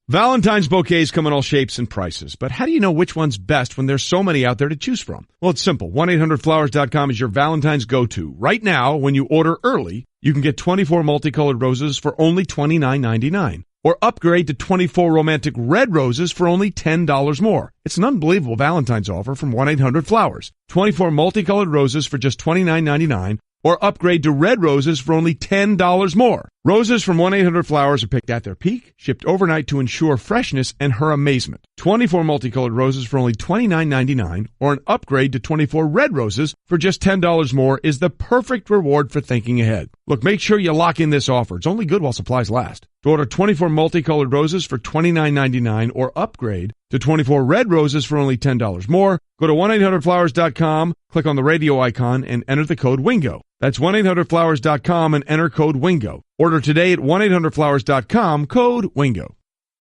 Valentine's bouquets come in all shapes and prices, but how do you know which one's best when there's so many out there to choose from? Well, it's simple. 1-800-Flowers.com is your Valentine's go-to. Right now, when you order early, you can get 24 multicolored roses for only $29.99. Or upgrade to 24 romantic red roses for only $10 more. It's an unbelievable Valentine's offer from 1-800-Flowers. 24 multicolored roses for just $29.99. Or upgrade to red roses for only $10 more. Roses from 1-800-Flowers are picked at their peak, shipped overnight to ensure freshness and her amazement. 24 multicolored roses for only $29.99 or an upgrade to 24 red roses for just $10 more is the perfect reward for thinking ahead. Look, make sure you lock in this offer. It's only good while supplies last. To order 24 multicolored roses for $29.99 or upgrade to 24 red roses for only $10 more, go to 1-800-Flowers.com, click on the radio icon, and enter the code WINGO. That's 1-800-Flowers.com and enter code WINGO. Order today at 1-800-Flowers.com, code WINGO.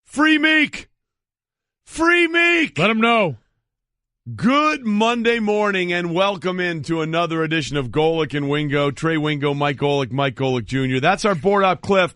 Free Meek! Free Meek! Let them know. Good Monday morning and welcome into another edition of Golic and Wingo. Trey Wingo, Mike Golic Jr. That's our board up Cliff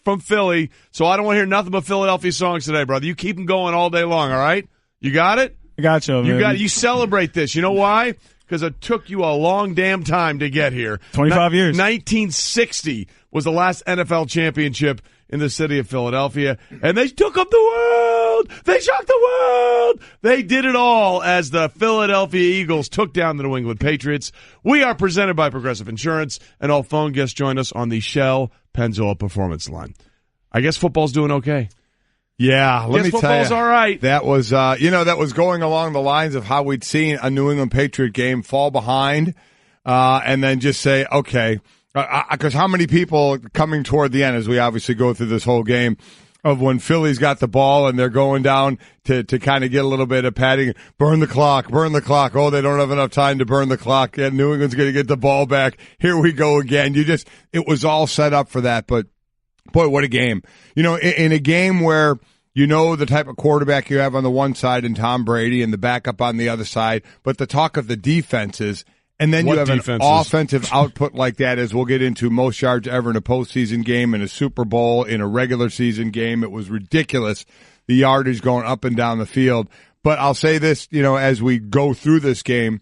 from Philly. So I don't want to hear nothing but Philadelphia songs today, brother. You keep them going all day long, all right? You got it? I got you, man. You celebrate this. You know why? Because it took you a long damn time to get here. 25 years. 1960 was the last NFL championship in the city of Philadelphia, and they took up the world. They shocked the world. They did it all as the Philadelphia Eagles took down the New England Patriots. We are presented by Progressive Insurance, and all phone guests join us on the Shell Pennzoil Performance Line. I guess football's doing okay. Yeah, let me tell you. Football's all right. That was, that was going along the lines of how we'd seen a New England Patriot game fall behind and then just say, okay, because how many people coming toward the end, as we obviously go through this whole game, of when Philly's got the ball and they're going down to kind of get a little bit of padding, burn the clock. Oh, they don't have enough time to burn the clock, and New England's going to get the ball back. Here we go again. It was all set up for that, but boy, what a game. In a game where the type of quarterback you have on the one side and Tom Brady and the backup on the other side, but the talk of the defenses, and then you have an offensive output like that, as we'll get into, most yards ever in a postseason game, in a Super Bowl, in a regular season game. It was ridiculous, the yardage going up and down the field. But I'll say this, as we go through this game,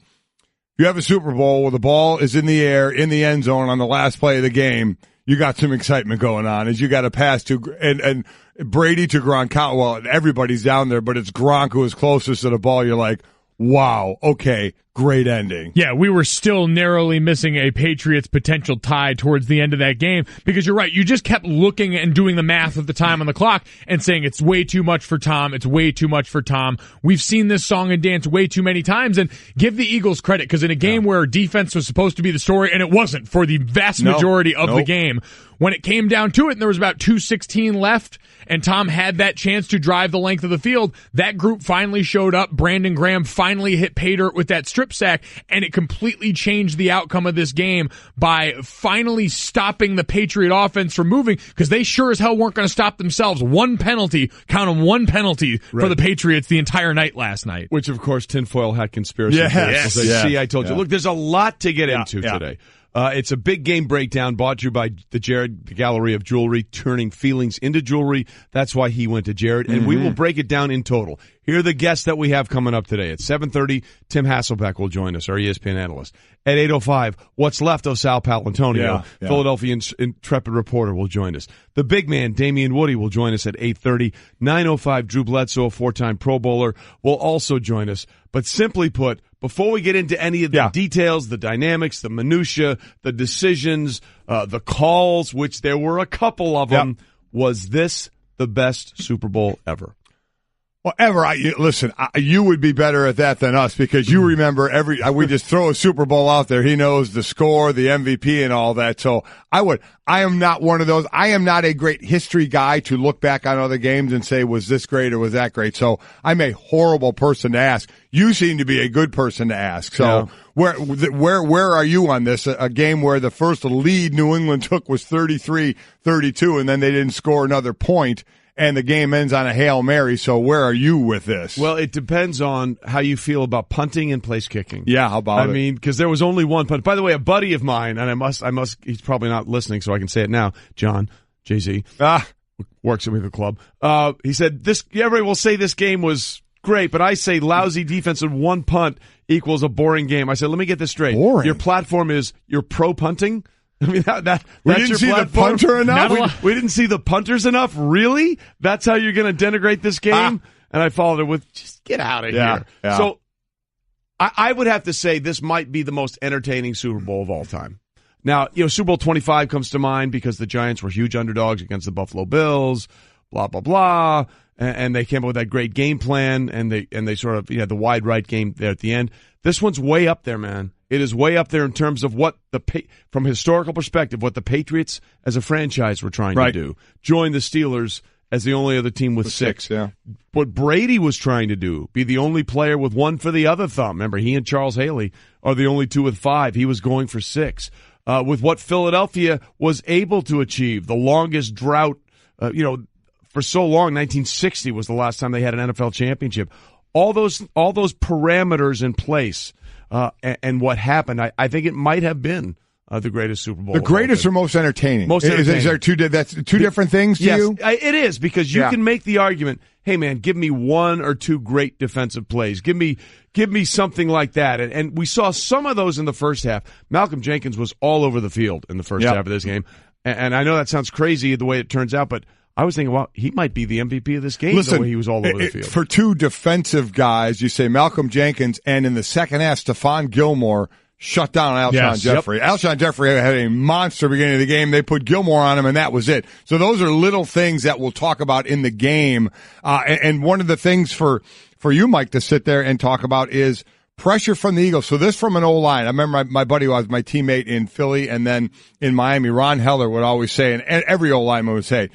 you have a Super Bowl where the ball is in the air, in the end zone on the last play of the game. You got some excitement going on as you got a pass to and Brady to Gronkowski. Well, everybody's down there, but it's Gronk who is closest to the ball. You're like, wow, okay, great ending. Yeah, we were still narrowly missing a Patriots potential tie towards the end of that game because you're right. You just kept looking and doing the math of the time on the clock and saying it's way too much for Tom. It's way too much for Tom. We've seen this song and dance way too many times, and give the Eagles credit because in a game where defense was supposed to be the story, and it wasn't for the vast majority of the game, when it came down to it and there was about 2:16 left and Tom had that chance to drive the length of the field, that group finally showed up. Brandon Graham finally hit pay dirt with that strip sack, and it completely changed the outcome of this game by finally stopping the Patriot offense from moving because they sure as hell weren't going to stop themselves. One penalty, count them, one penalty for the Patriots the entire night last night. Which, of course, tinfoil hat conspiracy. Yes. See, I told you. Look, there's a lot to get into today. It's a big game breakdown brought to you by the Jared Gallery of Jewelry, turning feelings into jewelry. That's why he went to Jared, and we will break it down in total. Here are the guests that we have coming up today. At 7:30, Tim Hasselbeck will join us, our ESPN analyst. At 8:05, what's left of Sal Paolantonio, Philadelphia intrepid reporter, will join us. The big man, Damian Woody, will join us at 8:30. 9:05, Drew Bledsoe, a four-time Pro Bowler, will also join us. But simply put, before we get into any of the details, the dynamics, the minutia, the decisions, the calls, which there were a couple of them, was this the best Super Bowl ever? Well, ever. Listen, you would be better at that than us because you remember we just throw a Super Bowl out there. He knows the score, the MVP, and all that. So I am not one of those. I am not a great history guy to look back on other games and say, was this great or was that great? So I'm a horrible person to ask. You seem to be a good person to ask. So where are you on this? A game where the first lead New England took was 33-32, and then they didn't score another point. And the game ends on a Hail Mary, so where are you with this? Well, it depends on how you feel about punting and place kicking. Yeah, how about it? I mean, because there was only one punt. By the way, a buddy of mine, and I must, he's probably not listening, so I can say it now, John, Jay-Z. works with the club. He said, everybody will say this game was great, but I say lousy defense and one punt equals a boring game. I said, let me get this straight. Boring? Your platform is you're pro-punting? I mean, that's we didn't your see platform? the punter enough? We didn't see the punters enough? Really? That's how you're going to denigrate this game? And I followed it with, just get out of here. Yeah. So I would have to say this might be the most entertaining Super Bowl of all time. Now, Super Bowl 25 comes to mind because the Giants were huge underdogs against the Buffalo Bills, blah, blah, blah. And they came up with that great game plan, and they sort of had the wide right game there at the end. This one's way up there, man. It is way up there in terms of what from a historical perspective, what the Patriots as a franchise were trying to do. Join the Steelers as the only other team with six. Yeah. What Brady was trying to do, be the only player with one for the other thumb. Remember, he and Charles Haley are the only two with 5. He was going for 6. With what Philadelphia was able to achieve, the longest drought, for so long, 1960 was the last time they had an NFL championship. All those parameters in place, and what happened, I think it might have been the greatest Super Bowl. The greatest or most entertaining? Most entertaining. Is there two different things to you? Yes, it is, because you can make the argument, hey man, give me 1 or 2 great defensive plays. Give me something like that. And we saw some of those in the first half. Malcolm Jenkins was all over the field in the first half of this game. And I know that sounds crazy the way it turns out, but I was thinking, well, he might be the MVP of this game. Listen, the way he was all over the field. For 2 defensive guys, you say Malcolm Jenkins, and in the second half, Stephon Gilmore shut down Alshon Jeffrey. Yep. Alshon Jeffrey had a monster beginning of the game. They put Gilmore on him, and that was it. So those are little things that we'll talk about in the game. And one of the things for you, Mike, to sit there and talk about is pressure from the Eagles. So this from an O-line. I remember my buddy who was my teammate in Philly and then in Miami, Ron Heller, would always say, and every O-lineman would say,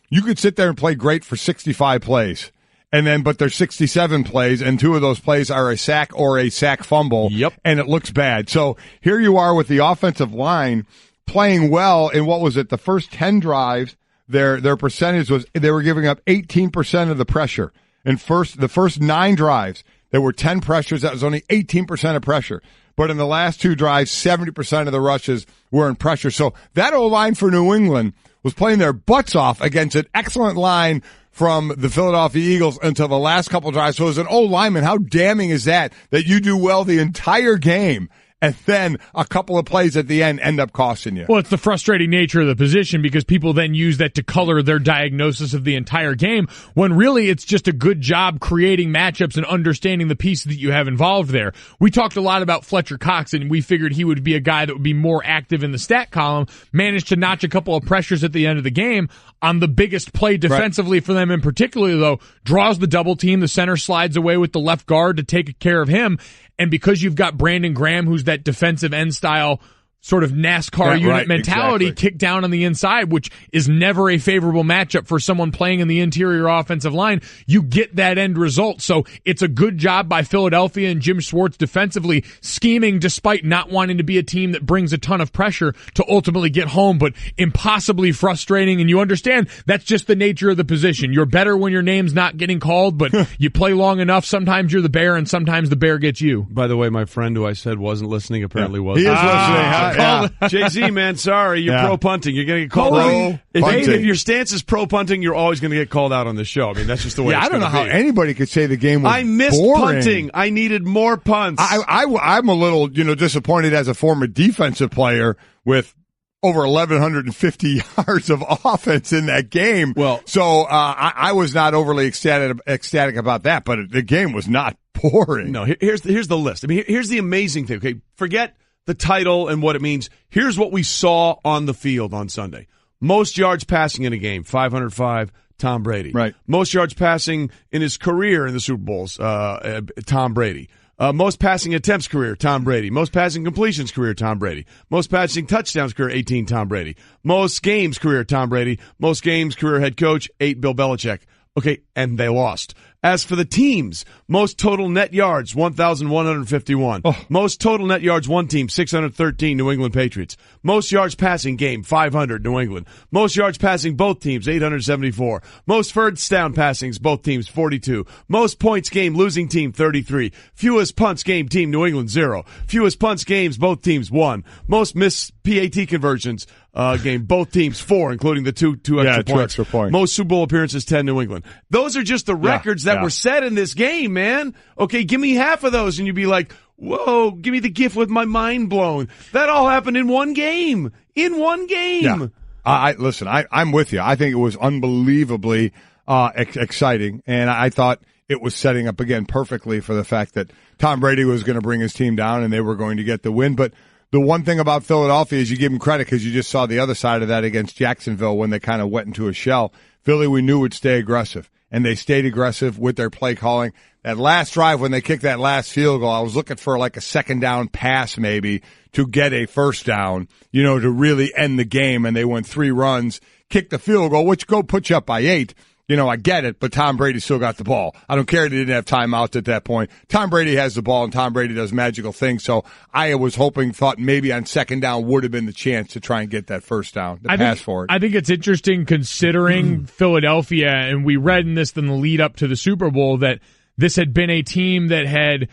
you could sit there and play great for 65 plays. But there's 67 plays, and 2 of those plays are a sack or a sack fumble. Yep. And it looks bad. So here you are with the offensive line playing well in what was it? The first 10 drives, their percentage was, they were giving up 18% of the pressure. And the first 9 drives, there were 10 pressures. That was only 18% of pressure. But in the last 2 drives, 70% of the rushes were in pressure. So that O-line for New England was playing their butts off against an excellent line from the Philadelphia Eagles until the last couple drives. So as an O-lineman, how damning is that you do well the entire game, and then a couple of plays at the end up costing you? Well, it's the frustrating nature of the position, because people then use that to color their diagnosis of the entire game, when really it's just a good job creating matchups and understanding the pieces that you have involved there. We talked a lot about Fletcher Cox, and we figured he would be a guy that would be more active in the stat column, managed to notch a couple of pressures at the end of the game on the biggest play defensively for them in particular, though, draws the double team, the center slides away with the left guard to take care of him. And because you've got Brandon Graham, who's that defensive end style sort of NASCAR unit mentality, kicked down on the inside, which is never a favorable matchup for someone playing in the interior offensive line, you get that end result. So it's a good job by Philadelphia and Jim Schwartz defensively, scheming despite not wanting to be a team that brings a ton of pressure to ultimately get home, but impossibly frustrating. And you understand that's just the nature of the position. You're better when your name's not getting called, but you play long enough. Sometimes you're the bear, and sometimes the bear gets you. By the way, my friend who I said wasn't listening apparently was. He is listening. Jay-Z, man, sorry, you're pro-punting. You're going to get called out. If your stance is pro-punting, you're always going to get called out on the show. I mean, that's just the way it's I don't know how be. Anybody could say the game was I missed boring. punting. I needed more punts. I'm a little, disappointed as a former defensive player with over 1,150 yards of offense in that game. Well, so I was not overly ecstatic about that, but the game was not boring. No, here's the list. I mean, here's the amazing thing. Okay, forget the title and what it means. Here's what we saw on the field on Sunday. Most yards passing in a game, 505, Tom Brady. Right. Most yards passing in his career in the Super Bowls, Tom Brady. Most passing attempts career, Tom Brady. Most passing completions career, Tom Brady. Most passing touchdowns career, 18, Tom Brady. Most games career, Tom Brady. Most games career head coach, 8, Bill Belichick. Okay, and they lost. As for the teams, most total net yards, 1,151. Most total net yards, one team, 613, New England Patriots. Most yards passing game, 500, New England. Most yards passing both teams, 874. Most first down passings, both teams, 42. Most points game, losing team, 33. Fewest punts game, team, New England, 0. Fewest punts games, both teams, 1. Most missed PAT conversions, game. Both teams 4, including the two extra points. Most Super Bowl appearances 10 New England. Those are just the records that were set in this game, man. Okay, give me half of those, and you'd be like, whoa, give me the gift with my mind blown. That all happened in one game. Yeah. Listen, I'm with you. I think it was unbelievably exciting, and I thought it was setting up again perfectly for the fact that Tom Brady was going to bring his team down and they were going to get the win. But the one thing about Philadelphia is you give them credit because you just saw the other side of that against Jacksonville when they kind of went into a shell. Philly, we knew, would stay aggressive, and they stayed aggressive with their play calling. That last drive when they kicked that last field goal, I was looking for like a second down pass maybe to get a first down, to really end the game, and they went 3 runs, kicked the field goal, which put you up by 8. I get it, but Tom Brady still got the ball. I don't care that he didn't have timeouts at that point. Tom Brady has the ball, and Tom Brady does magical things. So I was thought maybe on second down would have been the chance to try and get that first down, pass for it. I think it's interesting considering Philadelphia, and we read in this in the lead up to the Super Bowl that this had been a team that had,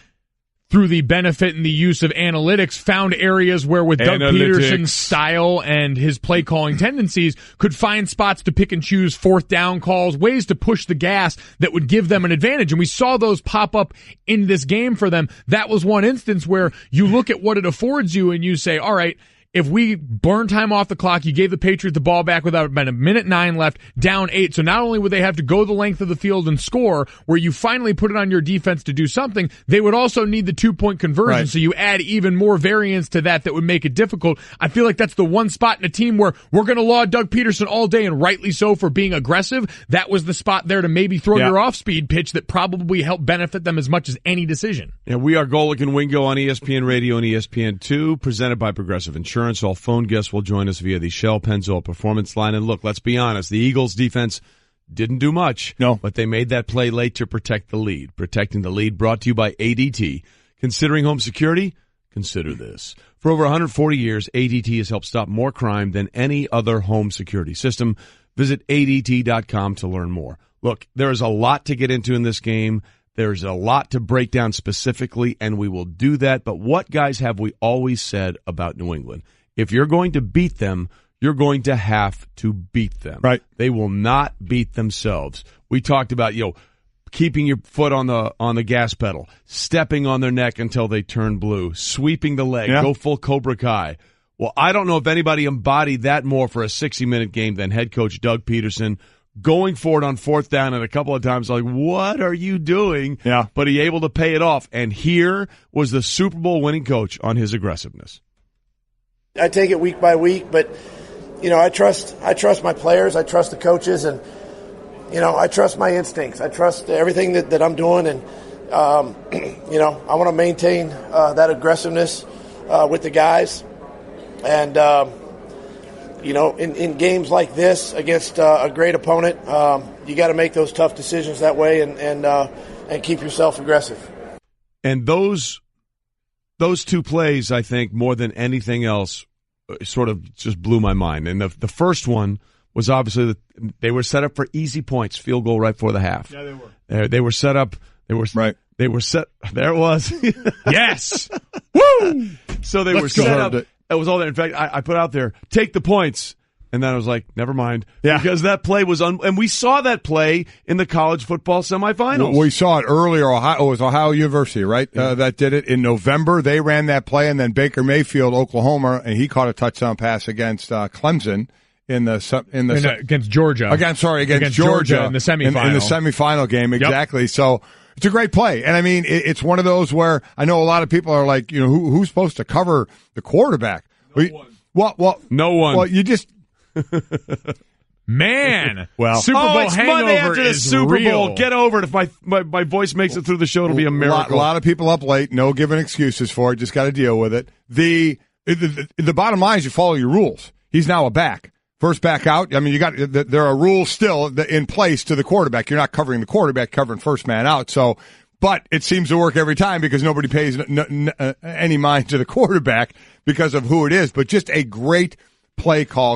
through the benefit and the use of analytics, found areas where with Doug Peterson's style and his play calling tendencies could find spots to pick and choose fourth down calls, ways to push the gas that would give them an advantage. And we saw those pop up in this game for them. That was one instance where you look at what it affords you and you say, all right, if we burn time off the clock, you gave the Patriots the ball back with about a minute 9 left, down 8. So not only would they have to go the length of the field and score, where you finally put it on your defense to do something, they would also need the 2-point conversion. Right. So you add even more variance to that would make it difficult. I feel like that's the one spot in a team where we're going to laud Doug Peterson all day, and rightly so, for being aggressive. That was the spot there to maybe throw your off-speed pitch that probably helped benefit them as much as any decision. Yeah, we are Golic and Wingo on ESPN Radio and ESPN2, presented by Progressive Insurance. All phone guests will join us via the Shell Pennzoil Performance Line. And look, let's be honest, the Eagles defense didn't do much. No. But they made that play late to protect the lead. Protecting the lead brought to you by ADT. Considering home security? Consider this. For over 140 years, ADT has helped stop more crime than any other home security system. Visit ADT.com to learn more. Look, there is a lot to get into in this game. There's a lot to break down specifically, and we will do that. But what, guys, have we always said about New England? If you're going to beat them, you're going to have to beat them. Right. They will not beat themselves. We talked about, keeping your foot on the gas pedal, stepping on their neck until they turn blue, sweeping the leg, go full Cobra Kai. Well, I don't know if anybody embodied that more for a 60-minute game than head coach Doug Peterson. Going for it on fourth down, and a couple of times like, what are you doing? Yeah. But he able to pay it off. And here was the Super Bowl winning coach on his aggressiveness. I take it week by week, but I trust my players, I trust the coaches, and I trust my instincts. I trust everything that I'm doing, and I want to maintain that aggressiveness with the guys, and in games like this against a great opponent, you got to make those tough decisions that way, and keep yourself aggressive. And those 2 plays, I think, more than anything else, sort of just blew my mind. And the first one was obviously they were set up for easy points, field goal right before the half. Yeah, they were. They were set up. Right. They were set. There it was. Yes. Woo! So they were set up. It was all there. In fact, I put out there, take the points. And then I was like, never mind. Yeah. Because that play was and we saw that play in the college football semifinals. We saw it earlier. It was Ohio University, right? Yeah. That did it. In November, they ran that play, and then Baker Mayfield, Oklahoma, and he caught a touchdown pass against Clemson against Georgia. Against Georgia in the semifinal. In the semifinal game, exactly. Yep. So it's a great play. And I mean, it's one of those where I know a lot of people are like, who's supposed to cover the quarterback? No one. Well, no one. Well, you just. Man, well, Super Bowl it's hangover Monday after the Super real. Bowl. Get over it. If my voice makes it through the show, it'll be a miracle. A lot of people up late. No giving excuses for it. Just got to deal with it. The bottom line is you follow your rules. He's now a back. First back out. I mean, there are rules still in place to the quarterback. You're not covering the quarterback, covering first man out. So, but it seems to work every time because nobody pays any mind to the quarterback because of who it is. But just a great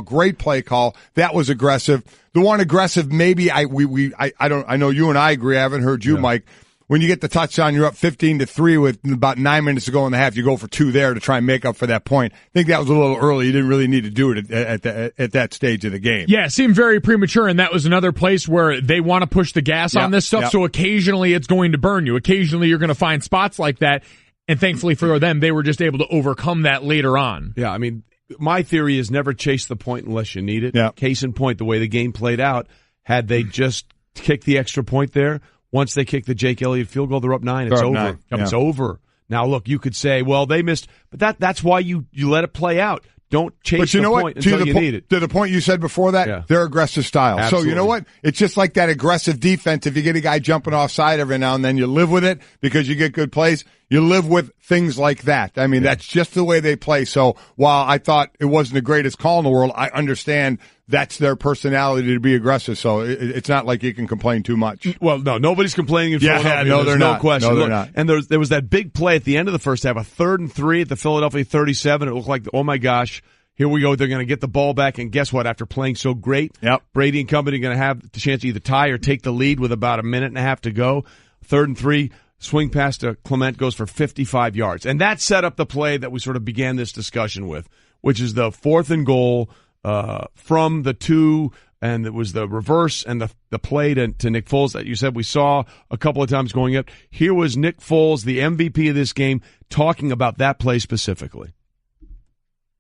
great play call. That was aggressive. The one aggressive, maybe I know you and I agree. I haven't heard you, Mike. when you get the touchdown, you're up 15-3 with about 9 minutes to go in the half. You go for 2 there to try and make up for that point. I think that was a little early. You didn't really need to do it at that stage of the game. Yeah, it seemed very premature, and that was another place where they want to push the gas on this stuff, so occasionally it's going to burn you. Occasionally you're going to find spots like that, and thankfully for them, they were just able to overcome that later on. Yeah, I mean, my theory is never chase the point unless you need it. Yeah. Case in point, the way the game played out, had they just kicked the extra point there, once they kick the Jake Elliott field goal, they're up 9. It's over. It's over. Now, look, you could say, well, they missed, but that's why you let it play out. Don't chase the point until you need it. To the point you said before that, their aggressive style. Absolutely. So you know what? It's just like that aggressive defense. If you get a guy jumping offside every now and then, you live with it because you get good plays. You live with things like that. I mean, that's just the way they play. So while I thought it wasn't the greatest call in the world, I understand that's their personality to be aggressive. So it's not like you can complain too much. Well, no, nobody's complaining in Philadelphia. No, they're no not. question. No, they're not. And there was that big play at the end of the first half, a 3rd and 3 at the Philadelphia 37. It looked like, oh my gosh, here we go. They're going to get the ball back. And guess what? After playing so great, Brady and company are going to have the chance to either tie or take the lead with about a minute and a half to go. 3rd and 3. Swing pass to Clement goes for 55 yards. And that set up the play that we sort of began this discussion with, which is the 4th and goal from the 2, and it was the reverse and the play to Nick Foles that you said we saw a couple of times going up. Here was Nick Foles, the MVP of this game, talking about that play specifically.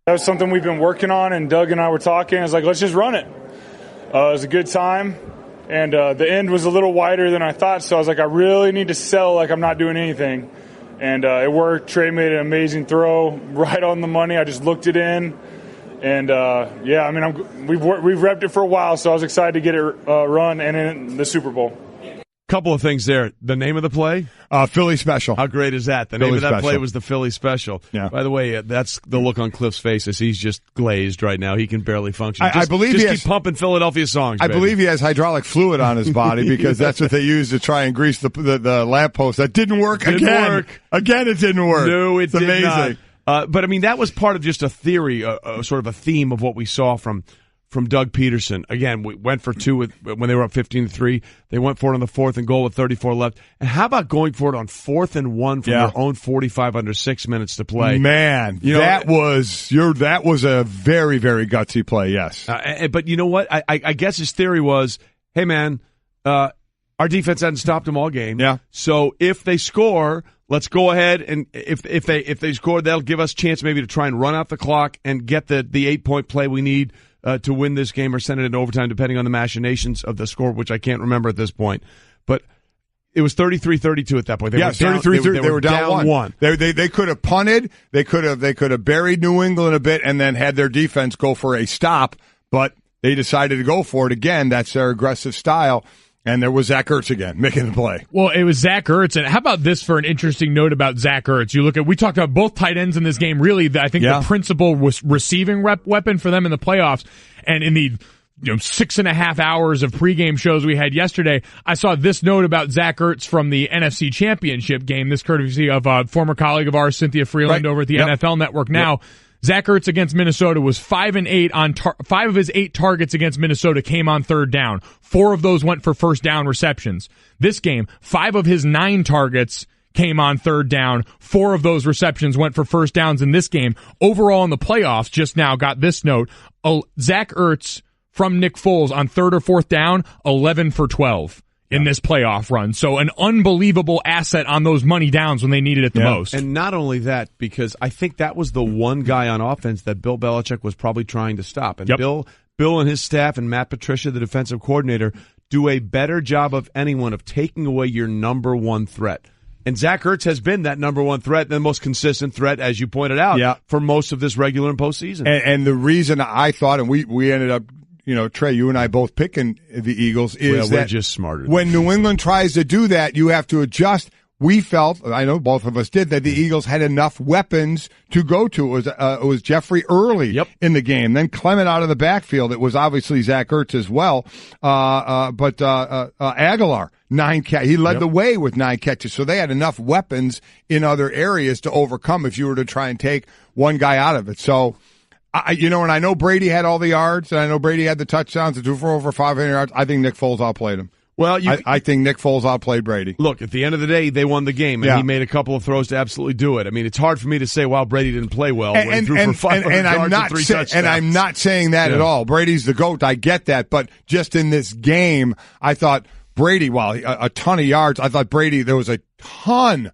That was something we've been working on, and Doug and I were talking. I was like, let's just run it. It was a good time. And the end was a little wider than I thought, so I was like, I really need to sell like I'm not doing anything. And it worked. Trey made an amazing throw right on the money. I just looked it in. And, I mean, we've repped it for a while, so I was excited to get it run and in the Super Bowl. Couple of things there. The name of the play? Philly Special. How great is that? The name of that play was the Philly Special. Yeah. By the way, that's the look on Cliff's face as he's just glazed right now. He can barely function. I believe just he keep pumping Philadelphia songs. I believe he has hydraulic fluid on his body because that's what they use to try and grease the lamppost. That didn't work again. Again, it didn't work. No, it's did amazing. Not. But I mean, that was part of just a theory, sort of a theme of what we saw from Doug Peterson. Again, we went for 2 when they were up 15-3. They went for it on the 4th and goal with 34 left. And how about going for it on 4th and 1 from their own 45 under 6 minutes to play? Man, that was a very, very gutsy play. Yes, but you know what? I guess his theory was, hey man, our defense hadn't stopped them all game. Yeah. So if they score, let's go ahead and if they score, that'll give us a chance maybe to try and run out the clock and get the 8-point play we need to win this game or send it into overtime, depending on the machinations of the score, which I can't remember at this point. But it was 33-32 at that point. 33-3. They were down 1. They could have punted. They could have buried New England a bit and then had their defense go for a stop. But they decided to go for it again. That's their aggressive style. And there was Zach Ertz again making the play. Well, it was Zach Ertz. And how about this for an interesting note about Zach Ertz? We talked about both tight ends in this game. Really, I think the principal was receiving weapon for them in the playoffs. And in the 6.5 hours of pregame shows we had yesterday, I saw this note about Zach Ertz from the NFC Championship game. This courtesy of a former colleague of ours, Cynthia Freeland, over at the NFL Network now. Zach Ertz against Minnesota was 5-8 on 5 of his 8 targets against Minnesota came on 3rd down. 4 of those went for 1st down receptions. This game, 5 of his 9 targets came on 3rd down. 4 of those receptions went for 1st downs in this game. Overall in the playoffs, just now got this note. Zach Ertz from Nick Foles on 3rd or 4th down, 11 for 12. In this playoff run. So an unbelievable asset on those money downs when they needed it the most. And not only that, because I think that was the one guy on offense that Bill Belichick was probably trying to stop. And Bill and his staff and Matt Patricia, the defensive coordinator, do a better job of anyone of taking away your number one threat. And Zach Ertz has been that number one threat, the most consistent threat, as you pointed out, for most of this regular and postseason. And the reason I thought, and we ended up, Trey, you and I both picking the Eagles, is that we're just smarter. When New England tries to do that, you have to adjust. We felt, I know both of us did, that the Eagles had enough weapons to go to. It was Jeffrey early in the game, then Clement out of the backfield. It was obviously Zach Ertz as well, but Aguilar, 9 catches. He led the way with 9 catches, so they had enough weapons in other areas to overcome if you were to try and take one guy out of it. So, and I know Brady had all the yards, and I know Brady had the touchdowns, and 2 for over 500 yards. I think Nick Foles outplayed him. Well, I think Nick Foles outplayed Brady. Look, at the end of the day, they won the game, and he made a couple of throws to absolutely do it. I mean, it's hard for me to say, well, Brady didn't play well when he threw for 500 yards and 3 touchdowns. And I'm not saying that at all. Brady's the GOAT. I get that. But just in this game, I thought Brady, a ton of yards, I thought Brady, there was a ton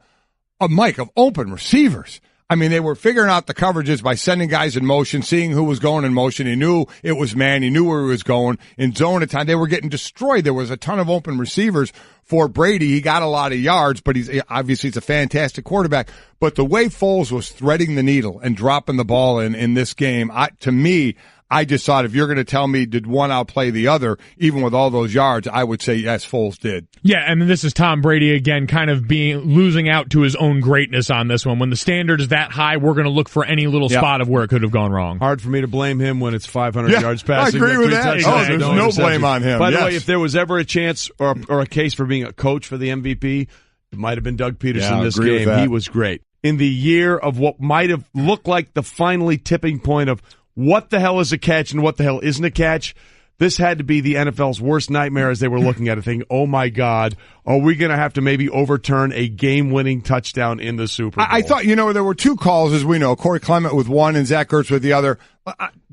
of open receivers. I mean, they were figuring out the coverages by sending guys in motion, seeing who was going in motion. He knew it was man. He knew where he was going. In zone at time, they were getting destroyed. There was a ton of open receivers for Brady. He got a lot of yards, but he's a fantastic quarterback. But the way Foles was threading the needle and dropping the ball in this game, to me, I just thought if you're going to tell me did one outplay the other, even with all those yards, I would say yes, Foles did. Yeah, and this is Tom Brady again, kind of losing out to his own greatness on this one. When the standard is that high, we're going to look for any little spot of where it could have gone wrong. Hard for me to blame him when it's 500 yards passing. I agree with that. There's no blame on him. By the way, if there was ever a chance or a case for being a coach for the MVP, it might have been Doug Peterson this game. He was great. In the year of what might have looked like the finally tipping point of what the hell is a catch and what the hell isn't a catch, this had to be the NFL's worst nightmare as they were looking at it, thinking, oh, my God, are we going to have to maybe overturn a game-winning touchdown in the Super Bowl? I thought, there were two calls, as we know, Corey Clement with one and Zach Ertz with the other.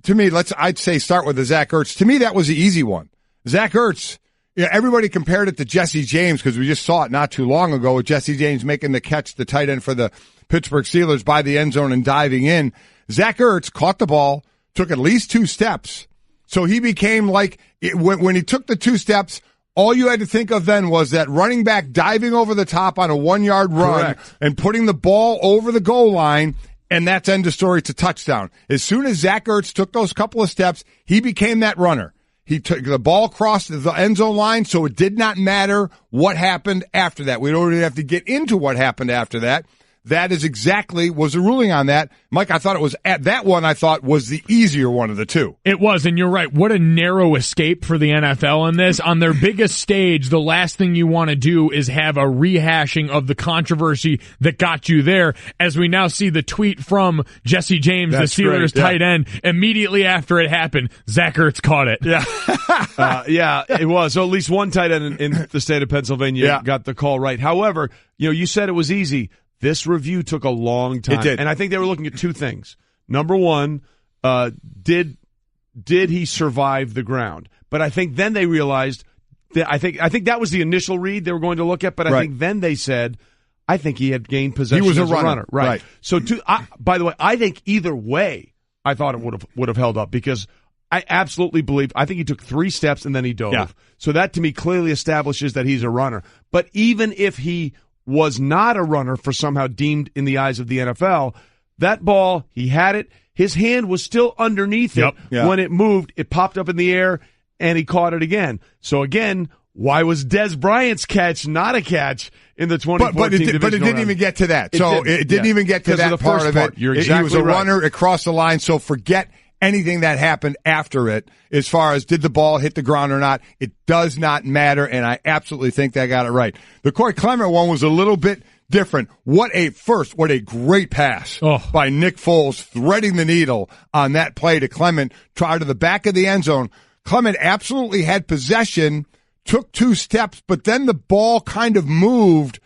To me, I'd say start with the Zach Ertz. To me, that was the easy one. Zach Ertz, everybody compared it to Jesse James because we just saw it not too long ago with Jesse James making the catch, the tight end for the Pittsburgh Steelers by the end zone and diving in. Zach Ertz caught the ball, took at least 2 steps. So he became when he took the 2 steps, all you had to think of then was that running back diving over the top on a 1-yard run and putting the ball over the goal line, and that's end of story to touchdown. As soon as Zach Ertz took those couple of steps, he became that runner. He took the ball crossed the end zone line, so it did not matter what happened after that. We don't even have to get into what happened after that. That is exactly was the ruling on that. Mike, I thought it was at that one I thought was the easier one of the two. It was, and you're right. What a narrow escape for the NFL in this. On their biggest stage, the last thing you want to do is have a rehashing of the controversy that got you there, as we now see the tweet from Jesse James, the Steelers tight end. Immediately after it happened, Zach Ertz caught it. Yeah, it was. So at least one tight end in the state of Pennsylvania got the call right. However, you said it was easy. This review took a long time. It did. And I think they were looking at 2 things. Number one, did he survive the ground? But I think then they realized that I think that was the initial read they were going to look at, but I think then they said, I think he had gained possession. He was as a runner. Right. So by the way, I think either way, I thought it would have held up because I absolutely believe, I think he took 3 steps and then he dove. Yeah. So that to me clearly establishes that he's a runner. But even if he was not a runner for somehow deemed in the eyes of the NFL, that ball, he had it. His hand was still underneath it when it moved. It popped up in the air, and he caught it again. So again, why was Dez Bryant's catch not a catch in the 2014 divisional But it didn't even get to that. It didn't even get to that part of it. You're exactly he was a right. runner. It crossed the line, so forget anything that happened after it as far as did the ball hit the ground or not. It does not matter, and I absolutely think they got it right. The Corey Clement one was a little bit different. What a great pass by Nick Foles, threading the needle on that play to Clement, try to the back of the end zone. Clement absolutely had possession, took 2 steps, but then the ball kind of moved,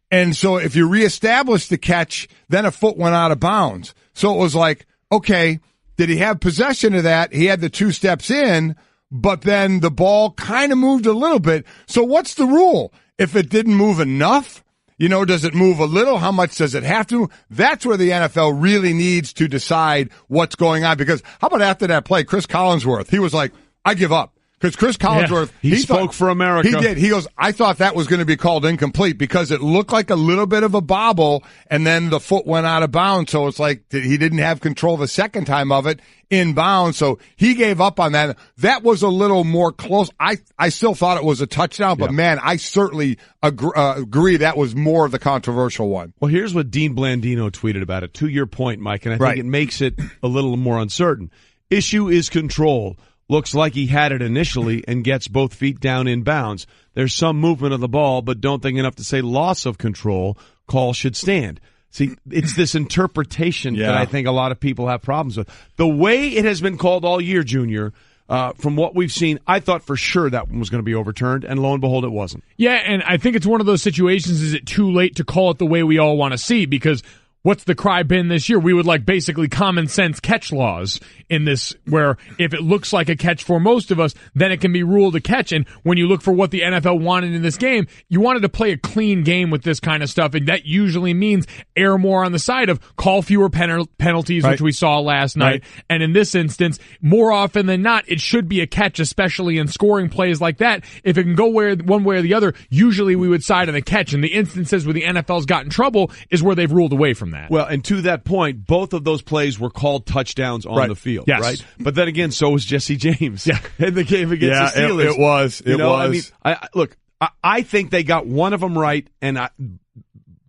and so if you reestablish the catch, then a foot went out of bounds. So it was like, okay, did he have possession of that? He had the 2 steps in, but then the ball kind of moved a little bit. So what's the rule? If it didn't move enough, does it move a little? How much does it have to? That's where the NFL really needs to decide what's going on. Because how about after that play, Chris Collinsworth, he was like, I give up. Because Chris Collinsworth, he spoke for America. He did. He goes, I thought that was going to be called incomplete because it looked like a little bit of a bobble, and then the foot went out of bounds. So it's like he didn't have control the second time of it in bounds. So he gave up on that. That was a little more close. I still thought it was a touchdown, but man, I certainly agree that was more of the controversial one. Well, here's what Dean Blandino tweeted about it. To your point, Mike, and I think it makes it a little more uncertain. Issue is control. Looks like he had it initially and gets both feet down in bounds. There's some movement of the ball, but don't think enough to say loss of control. Call should stand. See, it's this interpretation that I think a lot of people have problems with. The way it has been called all year, Junior, from what we've seen, I thought for sure that one was going to be overturned, and lo and behold, it wasn't. Yeah, and I think it's one of those situations, is it too late to call it the way we all want to see? Because what's the cry been this year? We would like basically common sense catch laws in this, where if it looks like a catch for most of us, then it can be ruled a catch. And when you look for what the NFL wanted in this game, you wanted to play a clean game with this kind of stuff, and that usually means err more on the side of call fewer penalties, right, which we saw last night. Right. And in this instance, more often than not, it should be a catch, especially in scoring plays like that. If it can go one way or the other, usually we would side on the catch. And the instances where the NFL's got in trouble is where they've ruled away from that. Well, and to that point, both of those plays were called touchdowns on the field, yes, right? But then again, so was Jesse James in the game against the Steelers. It was. It was. I mean, look, I think they got one of them right, and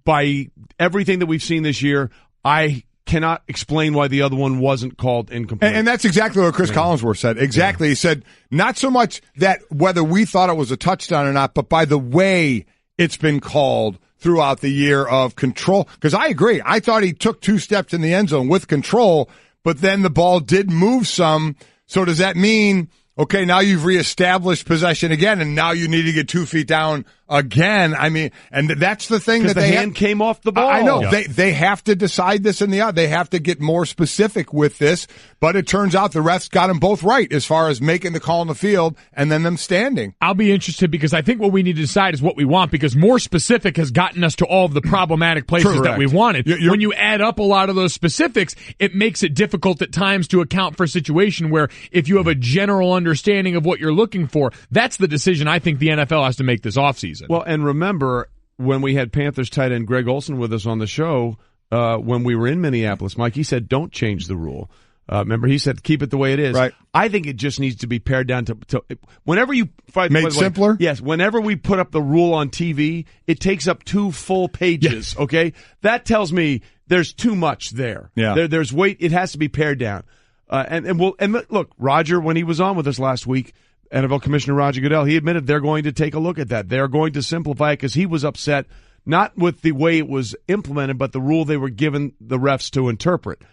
by everything that we've seen this year, I cannot explain why the other one wasn't called incomplete. And that's exactly what Chris Collinsworth said. Exactly. He said, not so much that whether we thought it was a touchdown or not, but by the way it's been called throughout the year of control. Because I agree. I thought he took 2 steps in the end zone with control, but then the ball did move some. So does that mean, okay, now you've reestablished possession again, and now you need to get 2 feet down again? I mean, and that's the thing that the hand came off the ball. I know. Yeah. They have to decide this in the end. They have to get more specific with this, but it turns out the refs got them both right as far as making the call on the field and then them standing. I'll be interested, because I think what we need to decide is what we want, because more specific has gotten us to all of the problematic places that we've wanted. When you add up a lot of those specifics, it makes it difficult at times to account for a situation where if you have a general understanding of what you're looking for, that's the decision I think the NFL has to make this offseason. Well, and remember when we had Panthers tight end Greg Olsen with us on the show when we were in Minneapolis, Mike, he said, don't change the rule. Remember, he said, keep it the way it is. Right. I think it just needs to be pared down to whenever you fight. Made simpler? Yes. Whenever we put up the rule on TV, it takes up 2 full pages. Yes. Okay. That tells me there's too much there. Yeah. There's weight. It has to be pared down. And look, Roger, when he was on with us last week, NFL Commissioner Roger Goodell, he admitted they're going to take a look at that. They're going to simplify it because he was upset, not with the way it was implemented, but the rule they were given the refs to interpret.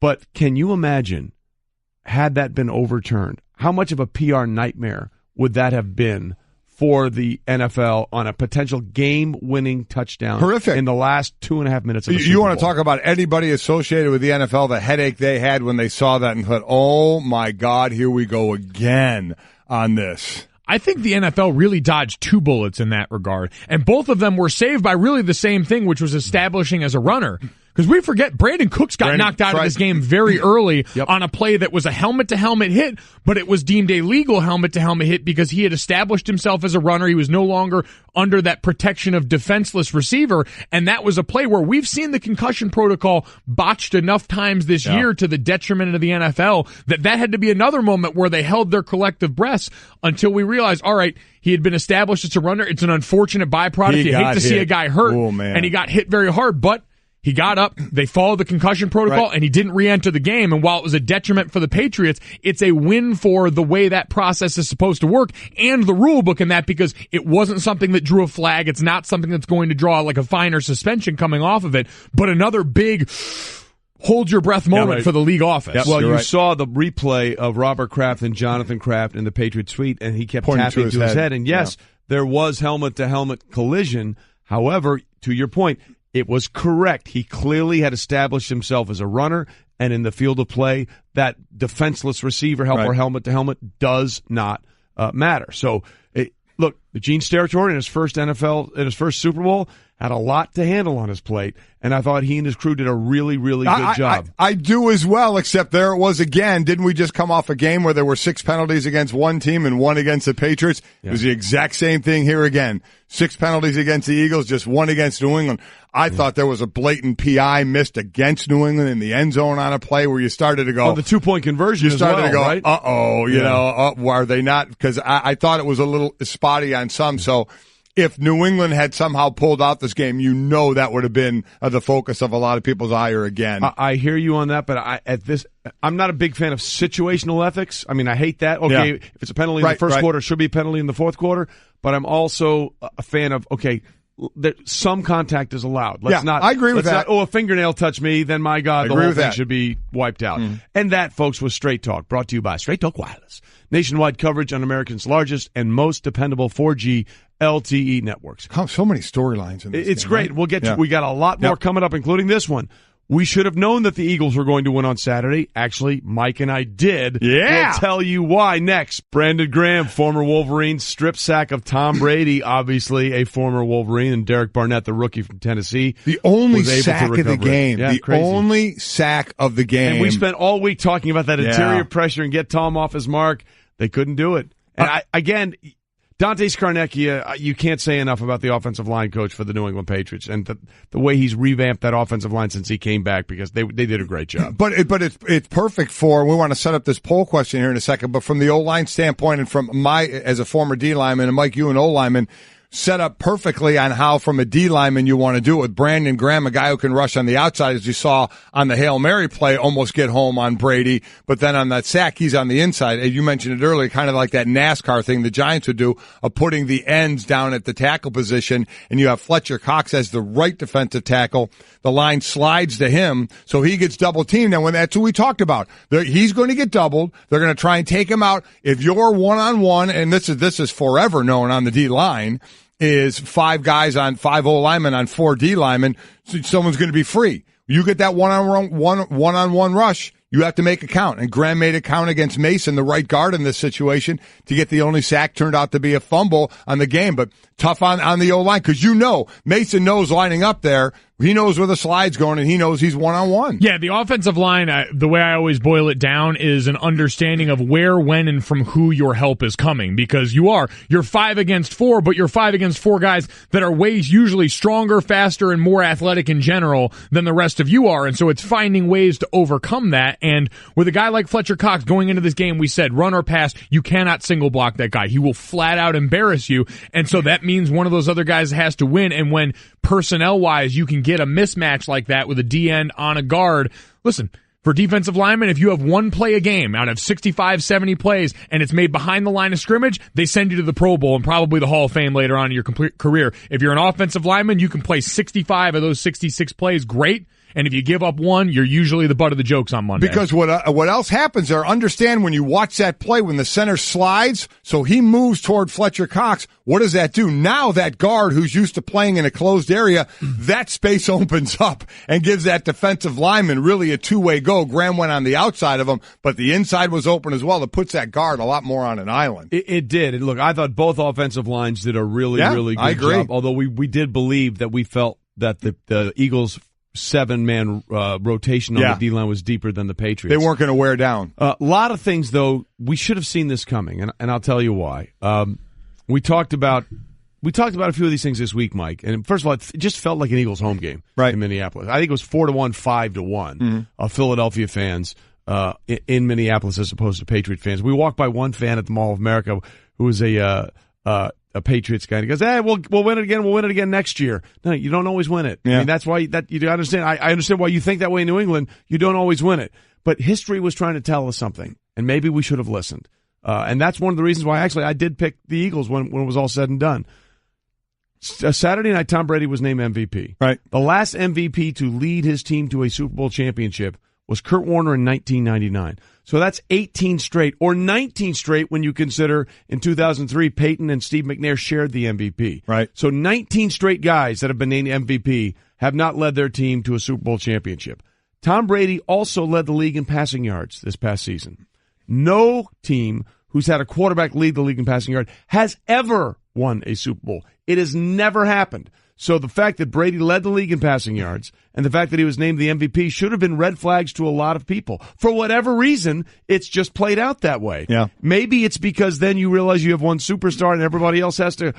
But can you imagine, had that been overturned, how much of a PR nightmare would that have been for the NFL on a potential game-winning touchdown? Horrific. In the last 2.5 minutes of the Super You Bowl. want to talk about anybody associated with the NFL, the headache they had when they saw that and thought, oh, my God, here we go again on this. I think the NFL really dodged 2 bullets in that regard, and both of them were saved by really the same thing, which was establishing as a runner. Because we forget, Brandon Cooks got knocked out of this game very early on a play that was a helmet-to-helmet hit, but it was deemed a legal helmet-to-helmet hit because he had established himself as a runner. He was no longer under that protection of defenseless receiver, and that was a play where we've seen the concussion protocol botched enough times this year to the detriment of the NFL that had to be another moment where they held their collective breaths until we realized, all right, he had been established as a runner. It's an unfortunate byproduct. You hate to see a guy hurt, and he got hit very hard, but he got up, they followed the concussion protocol, and he didn't re-enter the game. And while it was a detriment for the Patriots, it's a win for the way that process is supposed to work and the rule book in that, because it wasn't something that drew a flag. It's not something that's going to draw like a fine or suspension coming off of it, but another big hold your breath moment for the league office. Yep, well, you saw the replay of Robert Kraft and Jonathan Kraft in the Patriot suite, and he kept tapping to his head. And yes, there was helmet-to-helmet collision. However, to your point, it was correct. He clearly had established himself as a runner, and in the field of play, that defenseless receiver or helmet-to-helmet does not matter. So, look, Gene Steratore in his first Super Bowl had a lot to handle on his plate, and I thought he and his crew did a really, really good job. I do as well, except there it was again. Didn't we just come off a game where there were 6 penalties against one team and 1 against the Patriots? Yeah. It was the exact same thing here again. 6 penalties against the Eagles, just 1 against New England. I thought there was a blatant PI missed against New England in the end zone on a play where you started to go. The 2-point conversion. You started to go, right? Are they not? Because I thought it was a little spotty on some. So if New England had somehow pulled out this game, that would have been the focus of a lot of people's ire again. I hear you on that, but I'm not a big fan of situational ethics. I mean, I hate that. Okay, if it's a penalty in the first quarter, it should be a penalty in the fourth quarter. But I'm also a fan of, okay, some contact is allowed. Let's not. I agree with that. A fingernail touched me, then my God, the whole thing should be wiped out. And that, folks, was Straight Talk, brought to you by Straight Talk Wireless. Nationwide coverage on America's largest and most dependable 4G LTE networks. So many storylines in this. It's game, great. Right? We'll get to. We got a lot more coming up, including this one. We should have known that the Eagles were going to win on Saturday. Actually, Mike and I did. Yeah. We'll tell you why next. Brandon Graham, former Wolverine, strip sack of Tom Brady, obviously a former Wolverine, and Derek Barnett, the rookie from Tennessee. The only sack of the game. Yeah, the crazy. Only sack of the game. And we spent all week talking about that interior pressure and get Tom off his mark. They couldn't do it. And again, Dante Scarnecchia, you can't say enough about the offensive line coach for the New England Patriots and the way he's revamped that offensive line since he came back, because they did a great job. But it's perfect for, we want to set up this poll question here in a second, but from the O-line standpoint and from as a former D lineman, and Mike, you an O-lineman, set up perfectly on how, from a D lineman, you want to do it with Brandon Graham, a guy who can rush on the outside, as you saw on the Hail Mary play, almost get home on Brady. But then on that sack, he's on the inside. As you mentioned it earlier, kind of like that NASCAR thing the Giants would do of putting the ends down at the tackle position, and you have Fletcher Cox as the right defensive tackle. The line slides to him, so he gets double teamed. And that's what we talked about. He's going to get doubled. They're going to try and take him out. If you're one-on-one, and this is forever known on the D line, is 5 guys on 5 O linemen on 4 D linemen, so someone's going to be free. You get that one-on-one rush, you have to make it count. And Graham made it count against Mason, the right guard in this situation, to get the only sack. Turned out to be a fumble on the game, but tough on the O-line, because Mason knows lining up there. He knows where the slide's going, and he knows he's one-on-one. Yeah, the offensive line, the way I always boil it down is an understanding of where, when, and from who your help is coming. Because you're 5 against 4, but you're 5 against 4 guys that are usually stronger, faster, and more athletic in general than the rest of you are. And so it's finding ways to overcome that. And with a guy like Fletcher Cox going into this game, we said, run or pass, you cannot single block that guy. He will flat out embarrass you. And so that means one of those other guys has to win. And when personnel-wise you can get a mismatch like that with a D-end on a guard, listen, for defensive linemen, if you have one play a game out of 65, 70 plays and it's made behind the line of scrimmage, they send you to the Pro Bowl and probably the Hall of Fame later on in your complete career. If you're an offensive lineman, you can play 65 of those 66 plays, great. And if you give up one, you're usually the butt of the jokes on Monday. Because what else happens there, understand when you watch that play, when the center slides, so he moves toward Fletcher Cox, what does that do? Now that guard who's used to playing in a closed area, that space opens up and gives that defensive lineman really a two-way go. Graham went on the outside of him, but the inside was open as well. It puts that guard a lot more on an island. It did. And look, I thought both offensive lines did a really good job. Although we did believe that we felt that the Eagles' 7-man rotation on the D-line was deeper than the Patriots. They weren't going to wear down. A lot of things, though, we should have seen this coming, and I'll tell you why. We talked about a few of these things this week, Mike. And first of all, it just felt like an Eagles home game in Minneapolis. I think it was 4-1, 5-1 of Philadelphia fans in Minneapolis as opposed to Patriot fans. We walked by one fan at the Mall of America who was a Patriots guy. He goes, we'll win it again. We'll win it again next year. No, you don't always win it. Yeah. I mean, that's why you understand. I understand why you think that way in New England. You don't always win it. But history was trying to tell us something, and maybe we should have listened. And that's one of the reasons why actually I did pick the Eagles when it was all said and done. Saturday night, Tom Brady was named MVP. Right. The last MVP to lead his team to a Super Bowl championship was Kurt Warner in 1999. So that's 18 straight, or 19 straight when you consider in 2003, Peyton and Steve McNair shared the MVP. Right. So 19 straight guys that have been named MVP have not led their team to a Super Bowl championship. Tom Brady also led the league in passing yards this past season. No team who's had a quarterback lead the league in passing yards has ever won a Super Bowl. It has never happened. So the fact that Brady led the league in passing yards and the fact that he was named the MVP should have been red flags to a lot of people. For whatever reason, it's just played out that way. Yeah. Maybe it's because then you realize you have one superstar and everybody else has to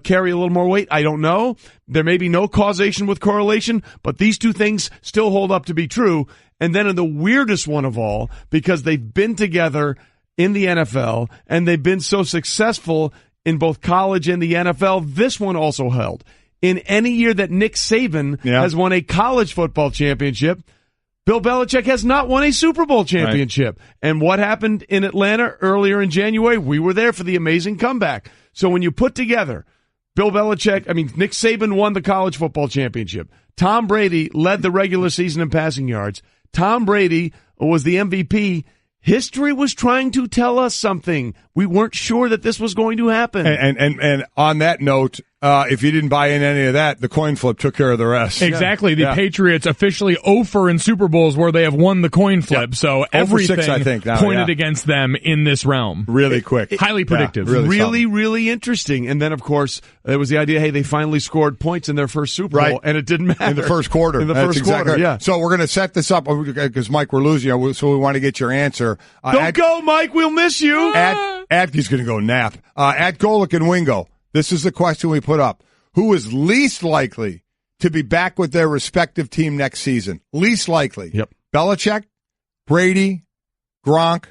carry a little more weight. I don't know. There may be no causation with correlation, but these two things still hold up to be true. And then in the weirdest one of all, because they've been together in the NFL and they've been so successful in both college and the NFL, this one also held. In any year that Nick Saban has won a college football championship, Bill Belichick has not won a Super Bowl championship. Right. And what happened in Atlanta earlier in January? We were there for the amazing comeback. So when you put together Bill Belichick, Nick Saban won the college football championship. Tom Brady led the regular season in passing yards. Tom Brady was the MVP. History was trying to tell us something. We weren't sure that this was going to happen. And on that note, if you didn't buy in any of that, the coin flip took care of the rest. Exactly. The Patriots officially 0-for in Super Bowls where they have won the coin flip. So everything 6, I think, now, pointed against them in this realm. Really quick. Highly predictive. Really interesting. And then, of course, there was the idea, hey, they finally scored points in their first Super Bowl, and it didn't matter. In the first quarter. Yeah. So we're going to set this up because, Mike, we're losing you, so we want to get your answer. Don't go, Mike. We'll miss you. He's going to go nap. At Golick and Wingo, this is the question we put up. Who is least likely to be back with their respective team next season? Least likely. Yep. Belichick, Brady, Gronk,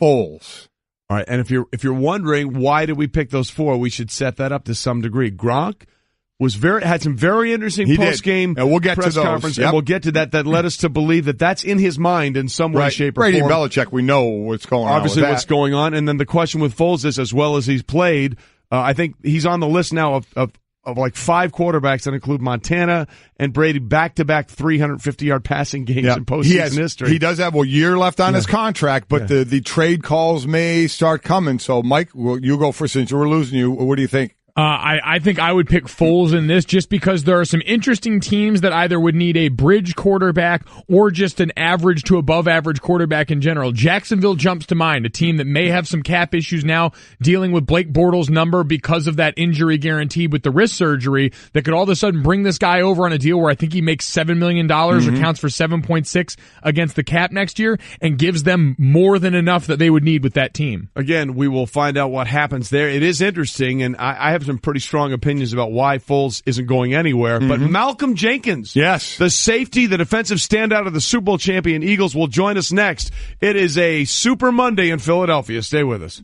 Foles. All right, and if you're wondering why did we pick those four, we should set that up to some degree. Gronk had some very interesting post-game and we'll get press to those. conference, and we'll get to that. That led us to believe that that's in his mind in some way, shape, or Brady form. and Belichick, we know what's going on. Obviously, what's going on, and then the question with Foles is, as well as he's played, I think he's on the list now of like 5 quarterbacks that include Montana and Brady back-to-back 350-yard passing games in postseason history. He does have a year left on his contract, but the trade calls may start coming. So, Mike, you go first since we're losing you. What do you think? I think I would pick Foles in this just because there are some interesting teams that either would need a bridge quarterback or just an average to above average quarterback in general. Jacksonville jumps to mind, a team that may have some cap issues now dealing with Blake Bortles' number because of that injury guarantee with the wrist surgery that could all of a sudden bring this guy over on a deal where I think he makes $7 million or counts for 7.6 against the cap next year and gives them more than enough that they would need with that team. Again, we will find out what happens there. It is interesting, and I have some pretty strong opinions about why Foles isn't going anywhere. But Malcolm Jenkins, the safety, the defensive standout of the Super Bowl champion Eagles, will join us next. It is a Super Monday in Philadelphia. Stay with us.